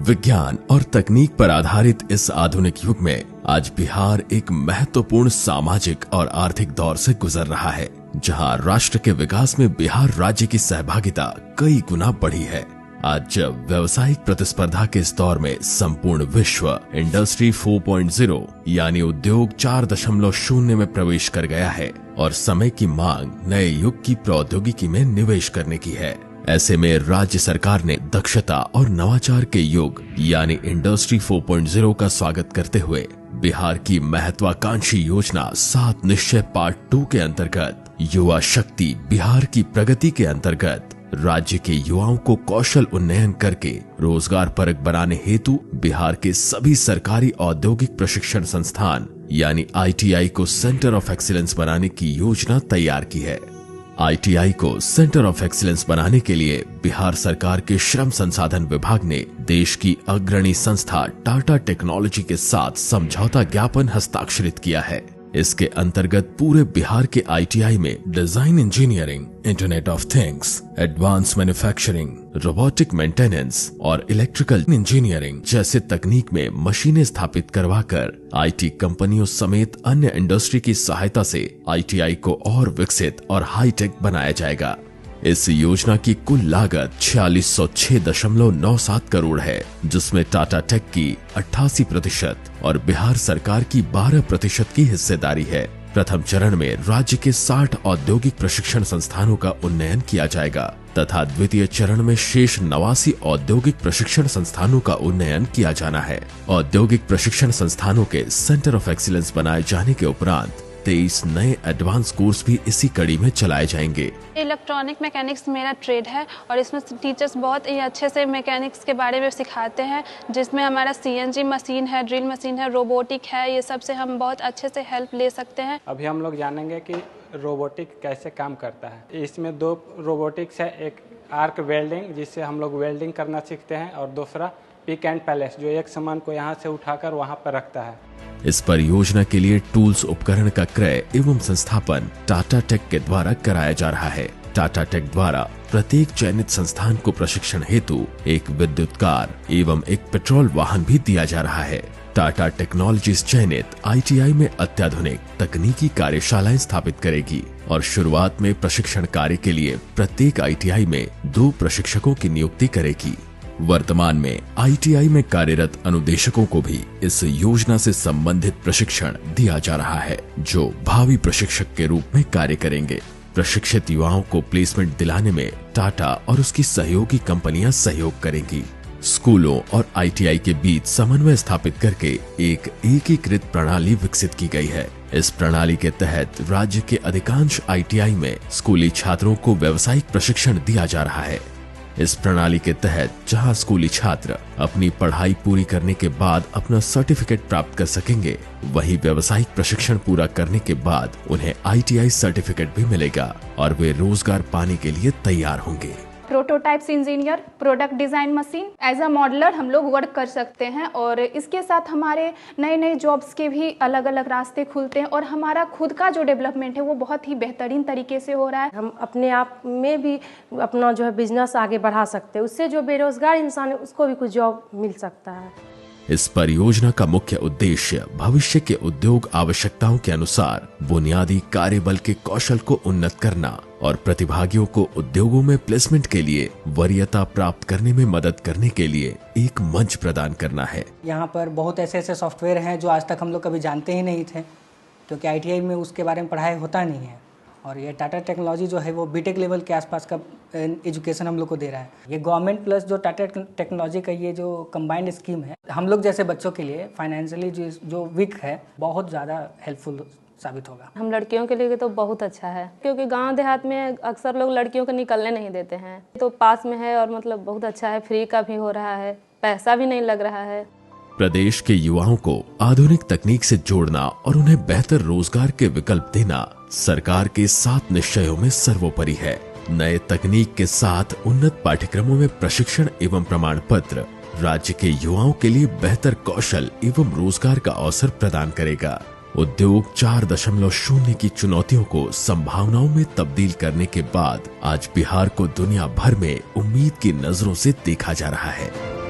विज्ञान और तकनीक पर आधारित इस आधुनिक युग में आज बिहार एक महत्वपूर्ण सामाजिक और आर्थिक दौर से गुजर रहा है, जहां राष्ट्र के विकास में बिहार राज्य की सहभागिता कई गुना बढ़ी है। आज जब व्यवसायिक प्रतिस्पर्धा के इस दौर में संपूर्ण विश्व इंडस्ट्री 4.0 यानी उद्योग 4.0 में प्रवेश कर गया है और समय की मांग नए युग की प्रौद्योगिकी में निवेश करने की है, ऐसे में राज्य सरकार ने दक्षता और नवाचार के युग यानी इंडस्ट्री 4.0 का स्वागत करते हुए बिहार की महत्वाकांक्षी योजना 7 निश्चय पार्ट 2 के अंतर्गत युवा शक्ति बिहार की प्रगति के अंतर्गत राज्य के युवाओं को कौशल उन्नयन करके रोजगार परक बनाने हेतु बिहार के सभी सरकारी औद्योगिक प्रशिक्षण संस्थान यानी ITI को सेंटर ऑफ एक्सीलेंस बनाने की योजना तैयार की है। ITI को सेंटर ऑफ एक्सीलेंस बनाने के लिए बिहार सरकार के श्रम संसाधन विभाग ने देश की अग्रणी संस्था टाटा टेक्नोलॉजी के साथ समझौता ज्ञापन हस्ताक्षरित किया है। इसके अंतर्गत पूरे बिहार के ITI में design engineering, internet of things, advance manufacturing, robotic maintenance और इलेक्ट्रिकल इंजीनियरिंग जैसे तकनीक में मशीनें स्थापित करवाकर IT कंपनियों समेत अन्य इंडस्ट्री की सहायता से ITI को और विकसित और हाईटेक बनाया जाएगा। इस योजना की कुल लागत 4606.97 करोड़ है, जिसमें टाटा टेक की 88% और बिहार सरकार की 12% की हिस्सेदारी है। प्रथम चरण में राज्य के 60 औद्योगिक प्रशिक्षण संस्थानों का उन्नयन किया जाएगा तथा द्वितीय चरण में शेष 89 औद्योगिक प्रशिक्षण संस्थानों का उन्नयन किया जाना है। औद्योगिक प्रशिक्षण संस्थानों के सेंटर ऑफ एक्सीलेंस बनाए जाने के उपरांत 23 नए एडवांस कोर्स भी इसी कड़ी में चलाए जाएंगे। इलेक्ट्रॉनिक मैकेनिक्स मेरा ट्रेड है और इसमें टीचर्स बहुत ही अच्छे से मैकेनिक्स के बारे में सिखाते हैं, जिसमें हमारा CNC मशीन है, ड्रिल मशीन है, रोबोटिक है, ये सब से हम बहुत अच्छे से हेल्प ले सकते हैं। अभी हम लोग जानेंगे कि रोबोटिक कैसे काम करता है। इसमें 2 रोबोटिक्स है, एक आर्क वेल्डिंग जिससे हम लोग वेल्डिंग करना सीखते हैं और दूसरा पिक एंड पैलेस जो एक सामान को यहाँ से उठाकर वहाँ पर रखता है। इस परियोजना के लिए टूल्स उपकरण का क्रय एवं संस्थापन टाटा टेक के द्वारा कराया जा रहा है। टाटा टेक द्वारा प्रत्येक चयनित संस्थान को प्रशिक्षण हेतु एक विद्युत कार एवं एक पेट्रोल वाहन भी दिया जा रहा है। टाटा टेक्नोलॉजीज चयनित ITI में अत्याधुनिक तकनीकी कार्यशालाएं स्थापित करेगी और शुरुआत में प्रशिक्षण कार्य के लिए प्रत्येक ITI में 2 प्रशिक्षकों की नियुक्ति करेगी। वर्तमान में ITI में कार्यरत अनुदेशकों को भी इस योजना से संबंधित प्रशिक्षण दिया जा रहा है, जो भावी प्रशिक्षक के रूप में कार्य करेंगे। प्रशिक्षित युवाओं को प्लेसमेंट दिलाने में टाटा और उसकी सहयोगी कंपनियां सहयोग करेंगी। स्कूलों और ITI के बीच समन्वय स्थापित करके एक एकीकृत प्रणाली विकसित की गई है। इस प्रणाली के तहत राज्य के अधिकांश ITI में स्कूली छात्रों को व्यावसायिक प्रशिक्षण दिया जा रहा है। इस प्रणाली के तहत जहां स्कूली छात्र अपनी पढ़ाई पूरी करने के बाद अपना सर्टिफिकेट प्राप्त कर सकेंगे, वहीं व्यावसायिक प्रशिक्षण पूरा करने के बाद उन्हें ITI सर्टिफिकेट भी मिलेगा और वे रोजगार पाने के लिए तैयार होंगे। Prototypes engineer, product design machine, as a modeler हम लोग वर्क कर सकते हैं और इसके साथ हमारे नए नए जॉब्स के भी अलग अलग रास्ते खुलते हैं और हमारा खुद का जो डेवलपमेंट है वो बहुत ही बेहतरीन तरीके से हो रहा है। हम अपने आप में भी अपना जो है बिजनेस आगे बढ़ा सकते हैं, उससे जो बेरोजगार इंसान है उसको भी कुछ जॉब मिल सकता है। इस परियोजना का मुख्य उद्देश्य भविष्य के उद्योग आवश्यकताओं के अनुसार बुनियादी कार्यबल के कौशल को उन्नत करना और प्रतिभागियों को उद्योगों में प्लेसमेंट के लिए वरीयता प्राप्त करने में मदद करने के लिए एक मंच प्रदान करना है। यहाँ पर बहुत ऐसे सॉफ्टवेयर हैं जो आज तक हम लोग कभी जानते ही नहीं थे, क्योंकि ITI में उसके बारे में पढ़ाई होता नहीं है। और ये टाटा टेक्नोलॉजी जो है वो BTech लेवल के आसपास का एजुकेशन हम लोग को दे रहा है। ये गवर्नमेंट प्लस जो टाटा टेक्नोलॉजी का ये जो कंबाइंड स्कीम है, हम लोग जैसे बच्चों के लिए फाइनेंशियली जो वीक है बहुत ज़्यादा हेल्पफुल साबित होगा। हम लड़कियों के लिए तो बहुत अच्छा है, क्योंकि गांव देहात में अक्सर लोग लड़कियों को निकलने नहीं देते हैं, तो पास में है और मतलब बहुत अच्छा है, फ्री का भी हो रहा है, पैसा भी नहीं लग रहा है। प्रदेश के युवाओं को आधुनिक तकनीक से जोड़ना और उन्हें बेहतर रोजगार के विकल्प देना सरकार के 7 निश्चयों में सर्वोपरि है। नए तकनीक के साथ उन्नत पाठ्यक्रमों में प्रशिक्षण एवं प्रमाण पत्र राज्य के युवाओं के लिए बेहतर कौशल एवं रोजगार का अवसर प्रदान करेगा। उद्योग 4.0 की चुनौतियों को संभावनाओं में तब्दील करने के बाद आज बिहार को दुनिया भर में उम्मीद की नजरों से देखा जा रहा है।